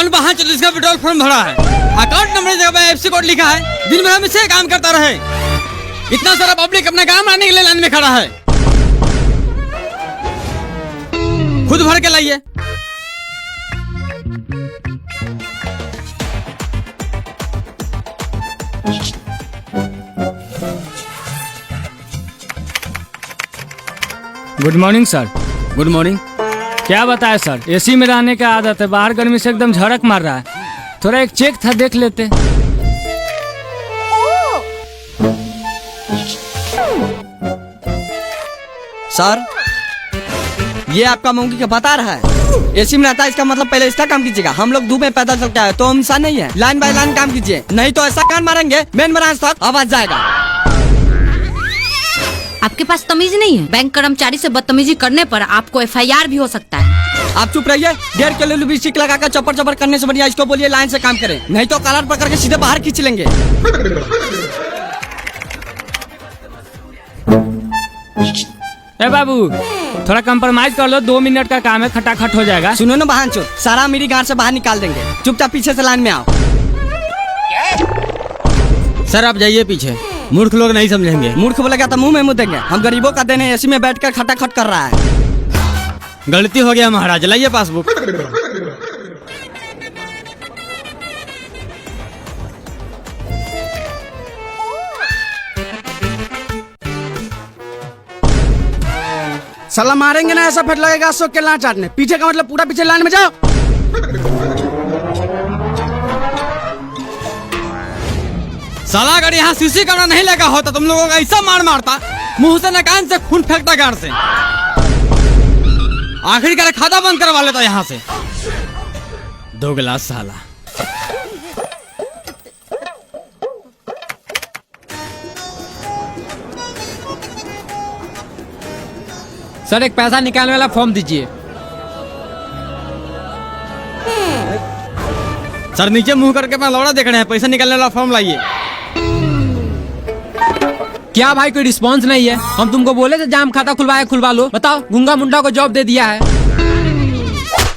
कौन बहान चल इसका विड्रॉल फॉर्म भरा है? अकाउंट नंबर जगह FC कोड लिखा है। दिन भर हम इसे काम करता रहे। इतना सारा पब्लिक अपना काम लाने के लिए लाइन में खड़ा है। खुद भर के लाइए। Good morning sir. Good morning. क्या बताए सर, एसी में रहने की आदत है, बाहर गर्मी से एकदम झड़क मार रहा है। थोड़ा एक चेक था, देख लेते। सर ये आपका मौकी का बता रहा है, एसी में रहता है, इसका मतलब पहले इसका काम कीजिएगा। हम लोग धूप में पैदल चलते हैं तो हम इंसान नहीं है। लाइन बाय लाइन काम कीजिए, नहीं तो ऐसा कान मारेंगे मेन ब्रांच तक आवाज जाएगा। आपके पास तमीज नहीं है? बैंक कर्मचारी से बदतमीजी करने पर आपको FIR भी हो सकता है। आप चुप रहिए। 1.5 किलो लिपस्टिक लगाकर चपर चपर करने से बढ़िया इसको बोलिए लाइन से काम करें, नहीं तो कलर पकड़ के सीधे बाहर खींच लेंगे। ए बाबू, थोड़ा कंप्रोमाइज कर लो, 2 मिनट का काम है, खटाखट हो जाएगा। सुनो ना बहानचोद, सारा मेरी गांड से बाहर निकाल देंगे। चुपचाप पीछे से लाइन में आओ। सर आप जाइए पीछे, मूर्ख लोग नहीं समझेंगे। मूर्ख बोलेगा तो मुंह में मुँह देंगे। हम गरीबों का देने एसी में बैठकर खटाखट कर रहा है। गलती हो गया महाराज, लाइए पासबुक। साला मारेंगे ना, ऐसा फिर लगेगा अशोक के लान चाटने। पीछे का मतलब पूरा पीछे लाइन में जाओ। साला अगर यहाँ सीसी कैमरा नहीं लगा होता तुम लोगों का ऐसा मार मारता, मुंह से न कान से खून फेंकता गाड़ से। आखिरकार खाता बंद करवा लेता यहाँ से। 2 गिलास साला। सर एक पैसा निकालने वाला फॉर्म दीजिए। सर नीचे मुंह करके अपना लौड़ा देख रहे हैं, पैसा निकालने वाला फॉर्म लाइए। क्या भाई कोई रिस्पांस नहीं है? हम तुमको बोले थे जाम खाता खुलवा लो। बताओ, गुंगा मुंडा को जॉब दे दिया है।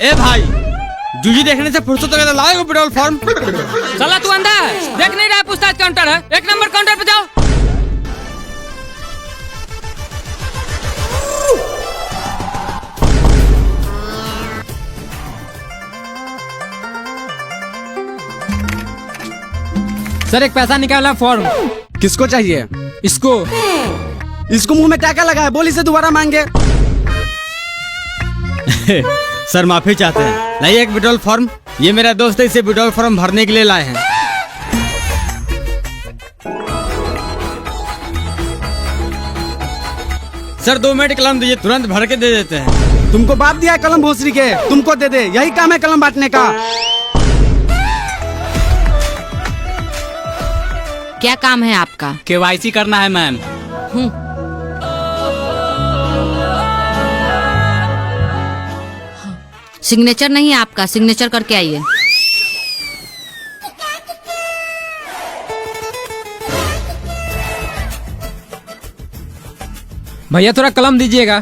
ए भाई, जूजी देखने से फुर्सत हो तो लाओ विड्रॉल फॉर्म। साला तू अंधा है, देख नहीं रहा पूछताछ काउंटर है? 1 नंबर काउंटर पे जाओ। सर एक पैसा निकालना फॉर्म। किसको चाहिए? इसको। इसको मुंह में क्या क्या लगा है? बोल इसे दोबारा मांगे। सर माफी चाहते हैं, लाइए एक विड्रॉल फॉर्म। ये मेरा दोस्त है, इसे विड्रॉल फॉर्म भरने के लिए लाए हैं। सर 2 मिनट कलम दीजिए, तुरंत भर के दे देते हैं। तुमको बाप दिया है कलम भोसरी के, तुमको दे दे। यही काम है कलम बांटने का। क्या काम है आपका? KYC करना है मैम। सिग्नेचर नहीं है आपका, सिग्नेचर करके आइए। भैया थोड़ा कलम दीजिएगा।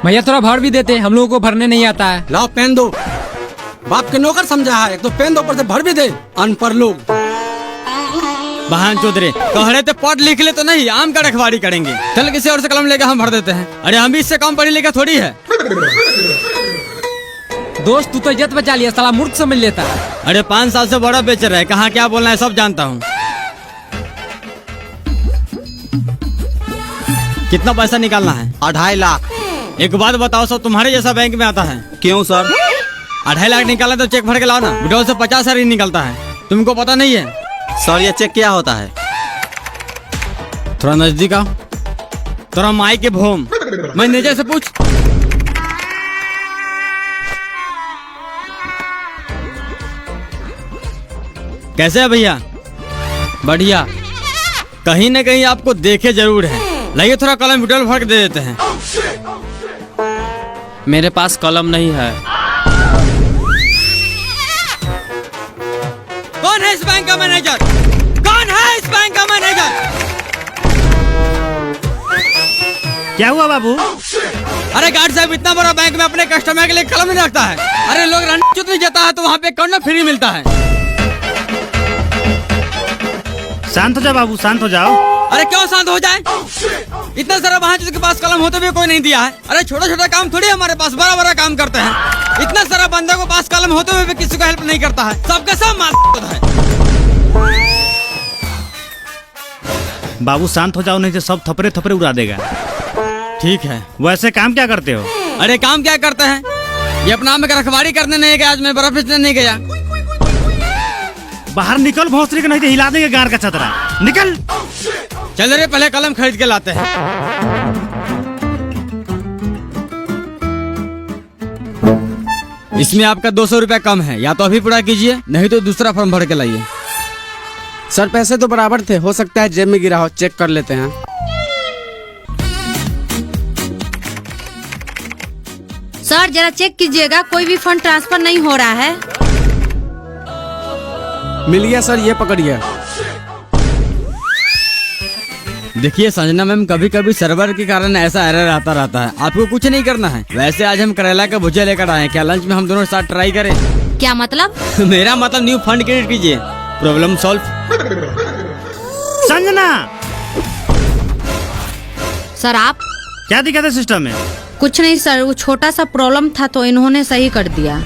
भैया थोड़ा भर भी देते, हम लोगों को भरने नहीं आता है। लाओ पेन दो। बाप के नौकर समझा है, एक तो पेन दो, ऊपर से भर भी दे। अनपढ़ लोग। बहान चौधरी कह रहे थे पढ़ लिख ले तो नहीं, आम का रखवाड़ी करेंगे। चल किसी और से कलम लेकर हम भर देते हैं। अरे हम भी इससे कम पढ़ी लिखा थोड़ी है। दोस्त तू तो इज्जत बचा लिया, साला मूर्ख समझ लेता है। अरे 5 साल से बड़ा बेचर है, कहाँ क्या बोलना है सब जानता हूँ। कितना पैसा निकालना है? 2.5 लाख। एक बात बताओ, सब तुम्हारे जैसा बैंक में आता है? क्यों सर? 2.5 लाख निकालना तो चेक भर के लाओ ना। विड्रॉल से 50,000 ही निकलता है, तुमको पता नहीं है? सर ये चेक क्या होता है? थोड़ा नजदीक आओ। थोड़ा माई के भोम, मैनेजर से पूछ। कैसे है भैया? बढ़िया। कहीं न कहीं आपको देखे जरूर है। लाइए थोड़ा कलम विड्रॉल भर के दे देते हैं। मेरे पास कलम नहीं है। कौन है इस बैंक का मैनेजर? कौन है इस बैंक का मैनेजर? क्या हुआ बाबू? अरे गार्ड साहब इतना बड़ा बैंक में अपने कस्टमर के लिए कलम नहीं रखता है। अरे लोग रणनीति नहीं जाता है तो वहाँ पे कर्नल फ्री मिलता है। शांत हो जाओ बाबू, शांत हो जाओ। अरे क्यों शांत हो जाए? इतना सारा वहाँ के पास कलम होते हुए कोई नहीं दिया है। अरे छोटा छोटा काम थोड़ी हमारे पास, बड़ा बड़ा काम करते हैं। इतना सारा बंदे को पास कलम होते हुए भी किसी को हेल्प नहीं करता है। सबके सब मार है। बाबू शांत हो जाओ, नहीं तो सब थपड़े थपड़े उड़ा देगा। ठीक है। वैसे काम क्या करते हो? अरे काम क्या करते हैं, ये अपना में रखवाड़ी करने नहीं गया, आज मैं बर्फ बेचने नहीं गया। बाहर निकल भोसड़ी के, नहीं तो हिला देंगे गार का छतरा। निकल। चल रे पहले कलम खरीद के लाते हैं। इसमें आपका 200 रुपया कम है, या तो अभी पूरा कीजिए नहीं तो दूसरा फॉर्म भर के लाइए। सर पैसे तो बराबर थे, हो सकता है जेब में गिरा हो, चेक कर लेते हैं। सर जरा चेक कीजिएगा, कोई भी फंड ट्रांसफर नहीं हो रहा है। मिल गया सर, ये पकड़िए। देखिए संजना मैम, कभी कभी सर्वर के कारण ऐसा एरर आता रहता है। आपको कुछ नहीं करना है। वैसे आज हम करेला का भुजिया लेकर आए हैं, क्या लंच में हम दोनों साथ ट्राई करें? क्या मतलब? मेरा मतलब न्यू फंड क्रिएट कीजिए, प्रॉब्लम सॉल्व। संजना, सर आप? क्या दिक्कत है सिस्टम में? कुछ नहीं सर, वो छोटा सा प्रॉब्लम था तो इन्होंने सही कर दिया।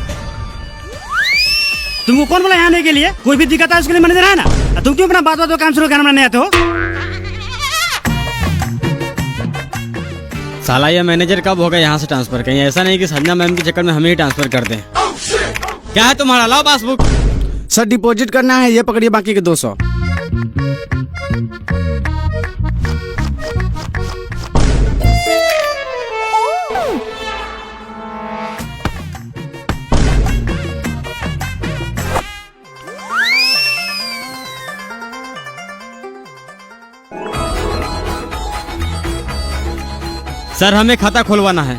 तुमको कौन बोला यहाँ आने के लिए? कोई भी दिक्कत है उसके लिए मैनेजर है ना। तुम क्यों अपना बात बात काम शुरू करना नहीं आते हो? साला ये मैनेजर कब होगा यहाँ से ट्रांसफर? कहीं ऐसा नहीं कि संजना मैम के चक्कर में हमें ही ट्रांसफर कर दें। क्या है तुम्हारा? लाओ पासबुक। सर डिपॉजिट करना है, ये पकड़िए बाकी के 200। सर हमें खाता खुलवाना है।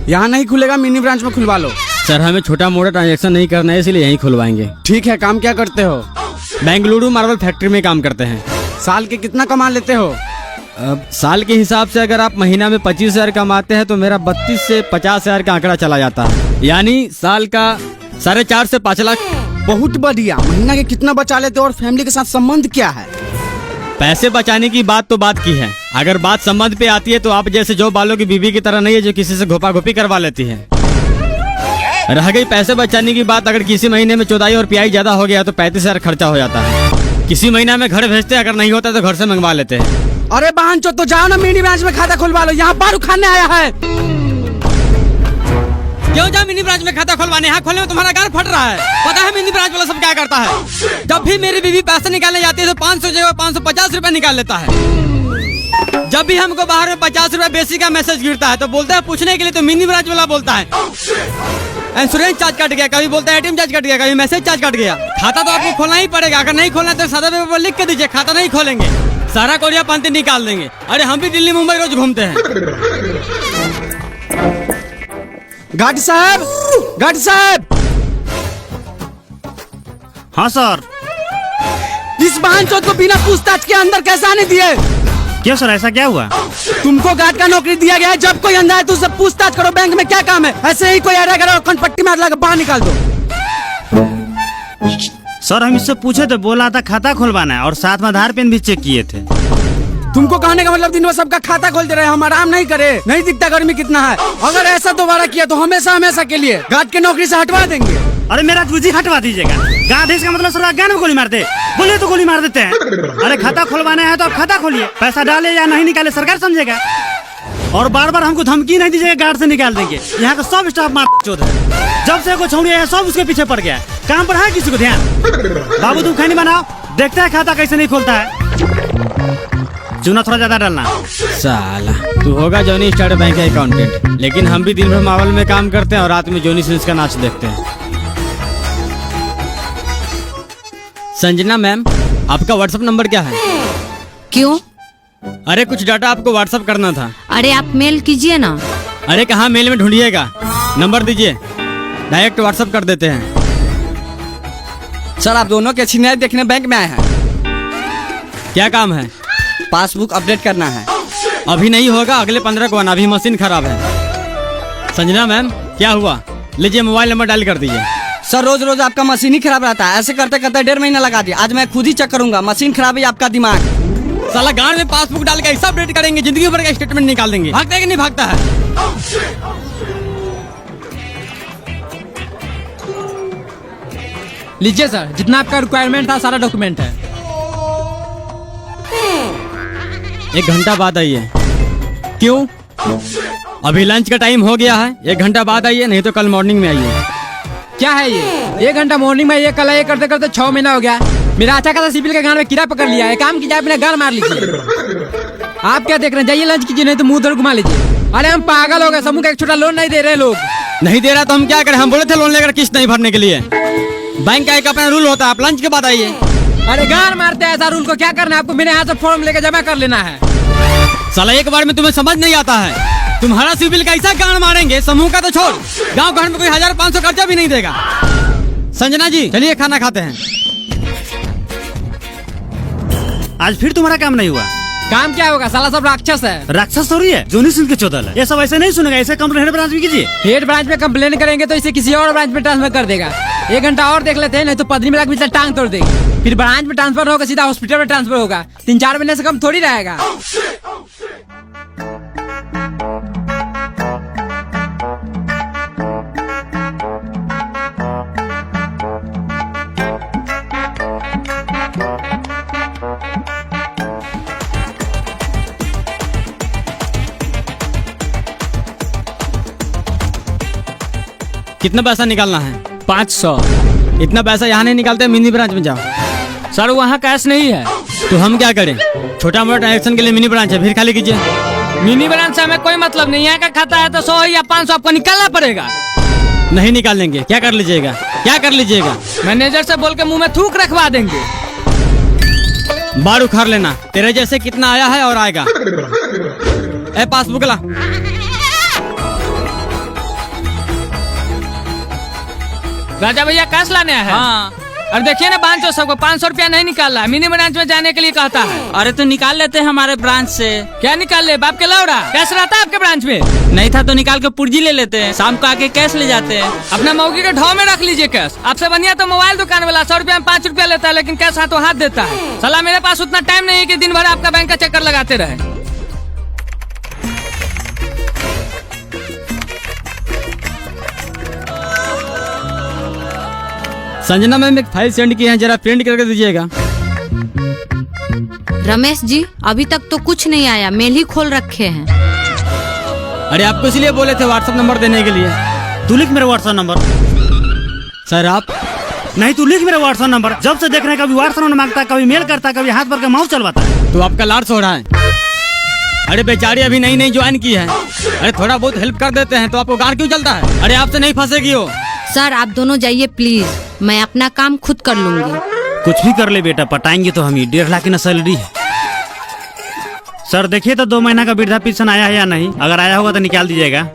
यहाँ नहीं खुलेगा, मिनी ब्रांच में खुलवा लो। सर हमें छोटा मोटा ट्रांजैक्शन नहीं करना है, इसलिए यहीं खुलवाएंगे। ठीक है, काम क्या करते हो? बेंगलुरु मार्बल फैक्ट्री में काम करते हैं। साल के कितना कमा लेते हो? अब साल के हिसाब से अगर आप महीना में 25,000 कमाते हैं तो मेरा 32 से 50,000 का आंकड़ा चला जाता है, यानी साल का 4.5 से 5 लाख। बहुत बढ़िया। महीना के कितना बचा लेते हो और फैमिली के साथ संबंध क्या है? पैसे बचाने की बात तो बात की है, अगर बात संबंध पे आती है तो आप जैसे जो बालों की बीवी की तरह नहीं है जो किसी से घोपा घोपी करवा लेती है। रह गई पैसे बचाने की बात, अगर किसी महीने में चौदाई और पियाई ज्यादा हो गया तो 35,000 खर्चा हो जाता है। किसी महीना में घर भेजते, अगर नहीं होता तो घर से मंगवा लेते हैं। अरे बहन चो, तो जाओ ना मिनी ब्रांच में खाता खुलवा लो, यहाँ बारू खाने आया है। क्यों जाओ मिनी ब्रांच में खाता खुलवाने? यहाँ खोलने में तुम्हारा गार फट रहा है। पता है मिनी ब्रांच वाला सब क्या करता है? जब भी मेरी बीवी पैसे निकालने जाती है तो 500 जगह 550 रुपए निकाल लेता है। जब भी हमको बाहर में 50 रुपए बेसी का मैसेज गिरता है तो बोलता है पूछने के लिए, तो मिनी ब्रांच वाला बोलता है इंश्योरेंस चार्ज कट गया, कभी बोलता है एटीएम चार्ज कट गया, कभी मैसेज चार्ज कट गया। खाता तो आपको खोलना ही पड़ेगा, अगर नहीं खोलना तो सादा पेपर पर लिख के दीजिए खाता नहीं खोलेंगे, सारा कोरिया पंती निकाल देंगे। अरे हम भी दिल्ली मुंबई रोज घूमते हैं। गार्ड साहब, गार्ड साहब। हाँ सर। इस बहन चोद को बिना पूछताछ के अंदर कैसे आने दिए? क्यों सर, ऐसा क्या हुआ? तुमको गार्ड का नौकरी दिया गया है, जब कोई अंदर है तो उससे पूछताछ करो। बैंक में क्या काम है? ऐसे ही कोई आ रहा खनपट्टी में लगा बाहर निकाल दो। सर हम इससे पूछे तो बोला था खाता खुलवाना है और साथ में आधार पेन भी चेक किए थे। तुमको कहने का मतलब दिन भर सबका खाता खोलते रहे, हम आराम नहीं करे? नहीं दिखता गर्मी कितना है? अगर ऐसा दोबारा किया तो हमेशा हमेशा के लिए गार्ड की नौकरी से हटवा देंगे। अरे मेरा तुझी हटवा दीजिएगा। गार्ड इसका मतलब सर गान में गोली मार दे, बोले तो गोली मार देते हैं। अरे खाता खुलवाना है तो आप खाता खोलिए, पैसा डाले या नहीं निकाले सरकार समझेगा। और बार बार हमको धमकी नहीं दीजिएगा, गार्ड से निकाल देंगे। यहाँ का सब स्टाफ मार चोद है। जब से कोई छोड़िया है सब उसके पीछे पड़ गया है। काम पर है किसी को ध्यान? बाबू तुम खैनी बनाओ, देखते हैं खाता कैसे नहीं खोलता है। चूना थोड़ा ज्यादा डालना। साला तू होगा जॉनी स्टार्ट बैंक का अकाउंटेंट, लेकिन हम भी दिन भर मावल में काम करते हैं और रात में जॉनी सिंस का नाच देखते हैं। संजना मैम, आपका व्हाट्सएप नंबर क्या है? क्यों? अरे कुछ डाटा आपको व्हाट्सएप करना था। अरे आप मेल कीजिए ना। अरे कहाँ मेल में ढूंढिएगा, नंबर दीजिए, डायरेक्ट व्हाट्सएप कर देते हैं। सर आप दोनों के सीनियर देखने बैंक में आए हैं। क्या काम है? पासबुक अपडेट करना है। अभी नहीं होगा, अगले 15 को आना, अभी मशीन खराब है। संजना मैम, क्या हुआ? लीजिए मोबाइल नंबर डायल कर दीजिए। सर रोज रोज आपका मशीन ही खराब रहता है, ऐसे करते करते 1.5 महीना लगा दिया। आज मैं खुद ही चेक करूंगा, मशीन खराब है आपका दिमाग। साला गांड में पासबुक डाल के ऐसा अपडेट करेंगे, जिंदगी भर का स्टेटमेंट निकाल देंगे। भागता है कि नहीं भागता है? लीजिए सर, जितना आपका रिक्वायरमेंट था सारा डॉक्यूमेंट है। 1 घंटा बाद आइए। क्यों? अभी लंच का टाइम हो गया है। 1 घंटा बाद आइए, नहीं तो कल मॉर्निंग में आइए। क्या है ये? 1 घंटा मॉर्निंग में, ये कल ये करते करते 6 महीना हो गया। मेरा अच्छा खासा सिविल के गांड में कीड़ा पकड़ लिया है। काम कीजिए, अपना गाल मार लीजिए। आप क्या देख रहे हैं? जाइए लंच कीजिए, नहीं तो मुंह उधर घुमा लीजिए। अरे हम पागल हो गए, समूह का एक छोटा लोन नहीं दे रहे लोग। नहीं दे रहा तो हम क्या करें? हम बोले थे लोन लेकर किस्त नहीं भरने के लिए। बैंक का एक अपना रूल होता है, आप लंच के बाद आइए। अरे गाल मारते हैं, ऐसा रूल को क्या करना है आपको? मेरे यहाँ से फॉर्म लेके जमा कर लेना है। साला एक बार में तुम्हें समझ नहीं आता है। तुम्हारा सिविल कैसा गांड मारेंगे, समूह का तो छोड़, गांव घर में कोई 1500 खर्चा भी नहीं देगा। संजना जी चलिए खाना खाते हैं। आज फिर तुम्हारा काम नहीं हुआ। काम क्या होगा? साला सब राक्षस है। राक्षस थोड़ी है, जोनी सिंह के चौदल है। ये सब ऐसे नहीं सुनेगा, ऐसे कंप्लेन हेड ब्रांच में कीजिए। हेड ब्रांच में कंप्लेन करेंगे तो इसे किसी और ब्रांच में ट्रांसफर कर देगा। 1 घंटा और देख लेते हैं, नहीं तो पदरी में लग टांग तोड़ देगी। फिर ब्रांच में ट्रांसफर होगा, सीधा हॉस्पिटल में ट्रांसफर होगा। 3-4 महीने से कम थोड़ी रहेगा। कितना पैसा निकालना है? 500। इतना पैसा यहाँ नहीं निकालते, मिनी ब्रांच में जाओ। सर वहाँ कैश नहीं है। तो हम क्या करें? छोटा मोटा ट्रांजेक्शन के लिए मिनी ब्रांच है, फिर खाली कीजिए। मिनी ब्रांच से हमें कोई मतलब नहीं। यहाँ का खाता है तो 100 या 500 आपको निकालना पड़ेगा। नहीं निकालेंगे। क्या कर लीजिएगा? क्या कर लीजिएगा? मैनेजर से बोल के मुंह में थूक रखवा देंगे। बार उखाड़ लेना। तेरे जैसे कितना आया है और आएगा। ए पासबुक ला। राजा भैया कैश लाने हैं। हाँ। और देखिए ना बांचो सबको 500 रुपया नहीं निकाल रहा। मिनी ब्रांच में जाने के लिए कहता है। अरे तो निकाल लेते हैं हमारे ब्रांच से। क्या निकाल ले? बाप के लौड़ा कैश रहता है आपके ब्रांच में? नहीं था तो निकाल के पुर्जी ले लेते हैं, शाम को आके कैश ले जाते हैं। अपना मौगी के ढाव में रख लीजिए कैश। आपसे बढ़िया तो मोबाइल दुकान वाला 100 रुपया में 5 रुपया लेता है, लेकिन कैश हाथों हाथ देता है। साला मेरे पास उतना टाइम नहीं है कि दिन भर आपका बैंक का चक्कर लगाते रहे। संजना मैम एक फाइल सेंड की है, जरा प्रिंट करके दीजिएगा। रमेश जी अभी तक तो कुछ नहीं आया, मेल ही खोल रखे हैं। अरे आपको इसलिए बोले थे व्हाट्सएप नंबर देने के लिए। तू लिख मेरा व्हाट्सएप नंबर। सर आप नहीं, तू लिख मेरा व्हाट्सएप नंबर। जब से देख रहे हैं, कभी व्हाट्सएप नंबर मांगता है, कभी मेल करता है, कभी हाथ भर के माउस चलवाता है। तो आपका लाड़ सो रहा है। अरे बेचारी अभी नई नई ज्वाइन की है। अरे थोड़ा बहुत हेल्प कर देते हैं तो आपको गाड़ क्यों चलता है? अरे आपसे नहीं फंसेगी हो। सर आप दोनों जाइए प्लीज, मैं अपना काम खुद कर लूंगी। कुछ भी कर ले बेटा, पटाएंगे तो हम ही। 1.5 लाख की ना सैलरी है। सर देखिए तो 2 महीना का वृद्धा पेंशन आया है या नहीं। अगर आया होगा तो निकाल दीजिएगा।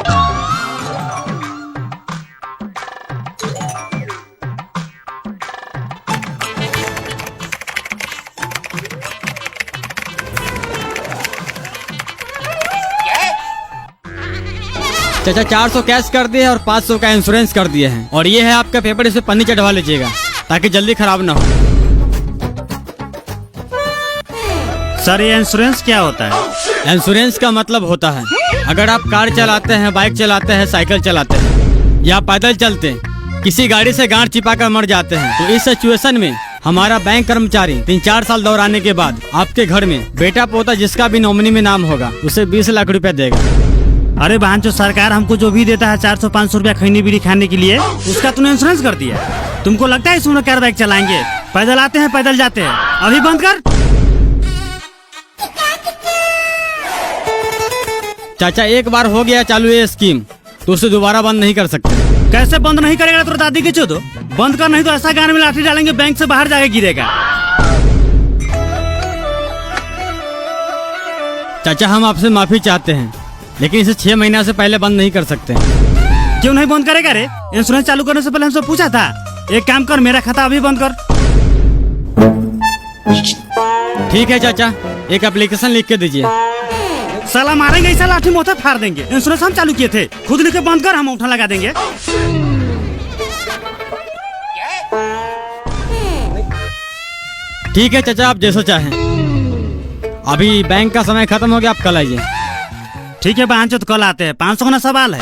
चाचा 400 कैश कर दिए और 500 का इंश्योरेंस कर दिए हैं। और ये है आपका पेपर, इसे पन्नी चढ़वा लीजिएगा ताकि जल्दी खराब ना हो। सर ये इंश्योरेंस क्या होता है? इंश्योरेंस का मतलब होता है अगर आप कार चलाते हैं, बाइक चलाते हैं, साइकिल चलाते हैं या पैदल चलते किसी गाड़ी से गांठ चिपा कर मर जाते हैं, तो इस सिचुएशन में हमारा बैंक कर्मचारी 3-4 साल दौराने के बाद आपके घर में बेटा पोता जिसका भी नॉमिनी में नाम होगा उसे 20 लाख रुपए देगा। अरे बहन, जो सरकार हमको जो भी देता है 400-500 रुपया खैनी बीड़ी खाने के लिए, उसका तूने इंश्योरेंस कर दिया। तुमको लगता है इसमें कार बाइक चलाएंगे? पैदल आते हैं, पैदल जाते हैं। अभी बंद कर। चाचा एक बार हो गया चालू ये स्कीम तो उसे दोबारा बंद नहीं कर सकते। कैसे बंद नहीं करेगा? तो दादी के चो दो बंद कर, नहीं तो ऐसा गान में लाठी डालेंगे, बैंक से बाहर जाके गिरेगा। चाचा हम आपसे माफी चाहते हैं, लेकिन इसे 6 महीना से पहले बंद नहीं कर सकते। क्यों नहीं बंद करेगा रे? इंश्योरेंस चालू करने से पहले हमसे पूछा था। एक काम कर, मेरा खाता अभी बंद कर। ठीक है चाचा, एक एप्लीकेशन लिख के दीजिए। साला मारेंगे ऐसा लाठी मोथा फाड़ देंगे। इंश्योरेंस हम चालू किए थे, खुद लिखे बंद कर, हम उठा लगा देंगे। ठीक है चाचा, आप जैसा चाहें। अभी बैंक का समय खत्म हो गया, आप कल आइए। ठीक है बहन, तो कल आते हैं। 500 का ना सवाल है।